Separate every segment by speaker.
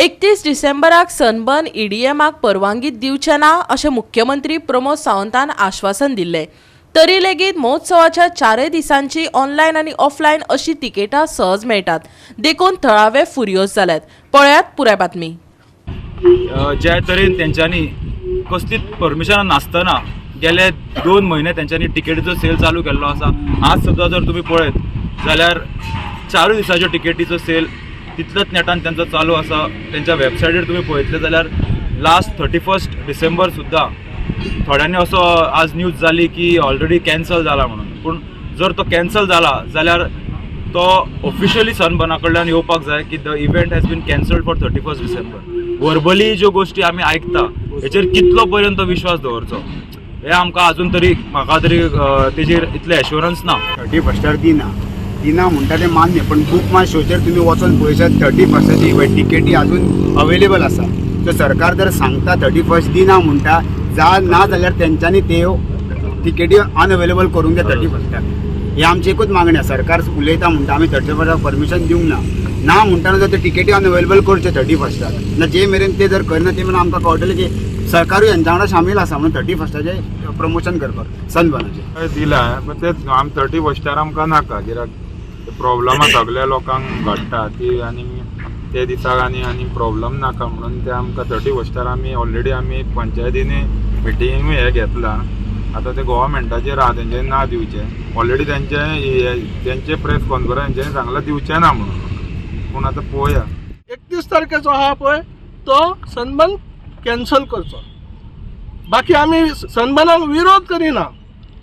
Speaker 1: 31 डिसेंबराक सनबर्न ईडीएमाक परवानगी दिवचे ना अशें मुख्यमंत्री प्रमोद सावंतान आश्वासन दिल्लें. तरी लेगीत महोत्सवाच्या 4 दिसांची ऑनलायन आनी ऑफलायन अशी तिकेटां सहज मेळटात. देखून थळावे फुर्योज जाल्यात. पळयात पुराय बातमी.
Speaker 2: ज्या तरेन तेंच्यांनी कसलीच परमिशनां नासतना गेले 2 म्हयने तेंच्यांनी टिकेटीचो सेल चालू केल्लो आसा. आज सुद्दां जर तुमी पळयत जाल्यार 4 दिसांच्यो टिकेटीचो सेल तितल्याच नेटान तेंचो चालू आसा. तेंच्या वेबसायटीर तुमी पळयतले जाल्यार लास्ट 31 डिसेंबर सुद्दां थोड्यांनी असो आज न्यूज जाली की ऑलरेडी कॅन्सल जाला म्हणून. पूण जर तो कॅन्सल जाला जाल्यार तो ऑफिशियली सनबर्ना कडल्यान येवपाक जाय की the event has been cancelled for 31 December. Verbally ज्यो गोश्टी आमी आयकता हेचेर कितलो पर्यंत विश्वास दवरचो हे आमकां अजून तरी म्हाका तरी तेजेर इतलें एश्युरन्स ना.
Speaker 3: 31 दिना म्हणटा तें मान्य, पण बुक माय शोचेर तुमी वचून पळयशात 31ची टिकेटी अजून अवेलेबल आसा. सो सरकार जर सांगता 31 दिना म्हणटा ना जाल्यार तेंच्यांनी त्यो टिकेटी अनअवेलेबल करूंक जाय 31. ही आमची एकूच मागणी आसा. सरकार उलयता म्हणटा आमी 31 परमिशन दिवंक ना म्हणटाना जर ते टिकेटी अनअवेलेबल करचे 31 ना जे मेरेन ते जर करना ते मेरेन आमकां कळटलें की सरकारूय हेंच्या वांगडा शामील आसा म्हणून 31चे प्रमोशन करपाक सनबर्नाचें
Speaker 4: दिला. पण तेच आम 31 आमकां नाका, कित्याक प्रॉब्लमां सगळ्या लोकांक घडटा ती आनी ते दिसाक आनी प्रॉब्लम नाका म्हणून ते आमकां 31 आमी ऑलरेडी आमी पंचायतीनी मिटिंगूय हे घेतला. आतां ते गव्हर्मेंटाचेर आहा तेंचे ना दिवचे. ऑलरेडी तेंचे प्रेस कॉन्फरन्सांनी सांगलां दिवचे ना म्हणून. पूण आतां पळोवया.
Speaker 5: 31 तारखेचो आहा पळय तो सनबर्न कॅन्सल करचो. बाकी आमी सनबर्नाक विरोध करिना,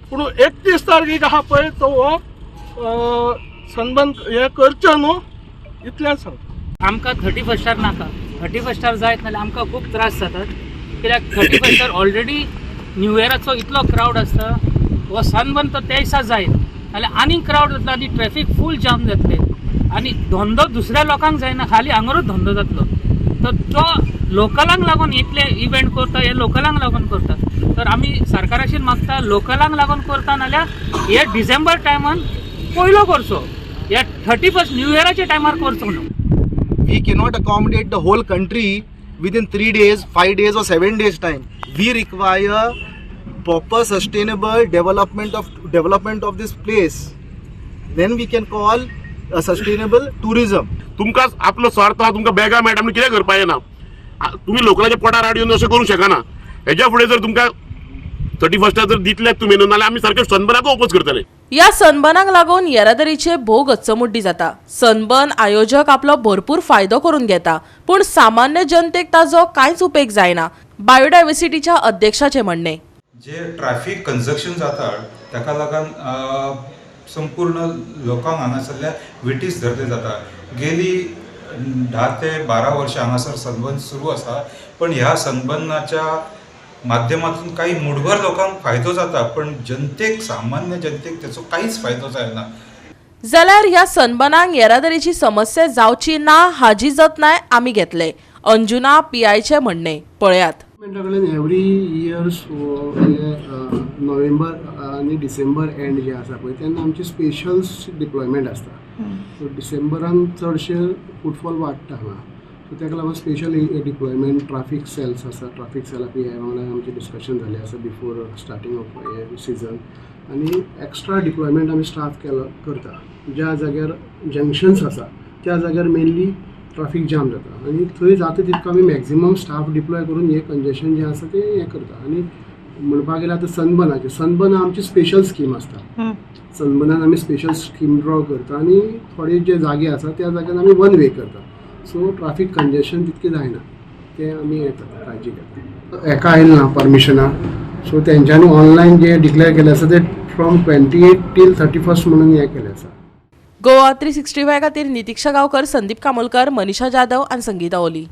Speaker 5: पूण 31 तारखेक आहा पळय तो हो सनबर्न हे करचो न्हू इतलेंच सांगता.
Speaker 6: आमकां 31 नाका. 31 जायत नाल्यार आमकां खूब त्रास जातात. कित्याक 31 ऑलरेडी न्यू इयराचो इतलो क्रावड आसता. हो सनबर्न तो त्या दिसा जायत नाल्यार आनीक क्रावड जातलो आनी ट्रॅफीक फूल जाम जातले आनी धंदो दुसऱ्या लोकांक जायना, खाली हांगारूच धंदो जातलो. तर तो लोकलांक लागून इतले इव्हेंट करता हे लोकलांक लागून करता. तर आमी सरकाराचेर मागता लोकलांक लागून करता नाल्यार हे डिसेंबर टायमान पयलो करचो. ह्या 31 न्यू इयराच्या टायमार करचो न्हू.
Speaker 7: We cannot accommodate the whole country within 3 days, 5 days or 7 days time. We require proper sustainable development of this place. Then we can call a sustainable tourism.
Speaker 8: तुमकां आपलो स्वार्थ आहा, तुमकां बॅगा मेळटा म्हणून कितें करपा येना. तुमी लोकलाच्या पोटार हाडून अशें करूंक शकना. हेच्या फुडें जर तुमकां 31 जर दितले तुमी न्हू नाल्यार आमी सारके सनबर्नाक ओपोज करतले.
Speaker 1: या सनबर्नाक लागून येरादारीचे भोग अच्चमुड्डी जाता. सनबर्न आयोजक आपलो भरपूर फायदो करून घेता, पूण सामान्य जनतेक ताजो कांयच उपेग जायना. बायोडायवर्सिटीच्या अध्यक्षाचे म्हणणे.
Speaker 9: जे ट्रॅफिक कंजक्शन जाता ताका लागून संपूर्ण लोकांक हांगासरल्या विटीस धरले जाता. गेली 10 ते 12 वर्सां हांगासर सनबर्न सुरू आसा, पण ह्या सनबर्नाच्या माध्यमातून काही मुठभर लोकांक फायदो जाता, पण जनतेक सामान्य जनतेक त्याचो काहीच फायदो जायना.
Speaker 1: जाल्यार ह्या सनबर्नाक येरादारीची समस्या जावची ना हाजी जतनाय आमी घेतले. अंजुना PIचे म्हणणे. पळयात.
Speaker 10: गव्हर्मेंटा एवरी इयर्स नोव्हेंबर आनी डिसेंबर एंड जे आसा पळय तेन्ना आमची स्पेशल डिप्लॉयमेंट आसता. सो डिसेंबरान चडशे फुटफॉल वाडटा हांगा. सो ताका लागून स्पेशल डिप्लॉयमेंट ट्राफीक सेल्स आसा. ट्राफीक सेला PI वांगडा आमचे डिस्कशन जालें आसा बिफोर स्टार्टींग ऑफ सिजन. आनी एक्स्ट्रा डिप्लॉयमेंट आमी स्टाफ करता. ज्या जाग्यार जंक्शन्स आसा त्या जाग्यार मेनली ट्राफीक जाम जाता आनी थंय जाता तितको आमी मॅक्झिमम स्टाफ डिप्लॉय करून हे कंजेशन जें आसा तें हें करता. आनी म्हणपाक गेल्यार आतां सनबर्न आमची स्पेशल स्कीम आसता. सनबर्नान आमी स्पेशल स्कीम ड्रॉ करता आनी थोडे जे जागे आसा त्या जाग्यार आमी 1 वे करता. सो ट्राफीक कंजेशन तितकें जायना तें आमी हें करता, काळजी घेता. हेका आयलें ना परमिशनां. सो तेंच्यांनी ऑनलायन जे डिक्लेअर केलें आसा ते फ्रॉम 28 till 31 म्हणून हें केलें आसा.
Speaker 1: गोवा 365 खातीर नितीक्षा गांवकर, संदीप कामोलकर, मनीषा जाधव आनी संगीता ओली.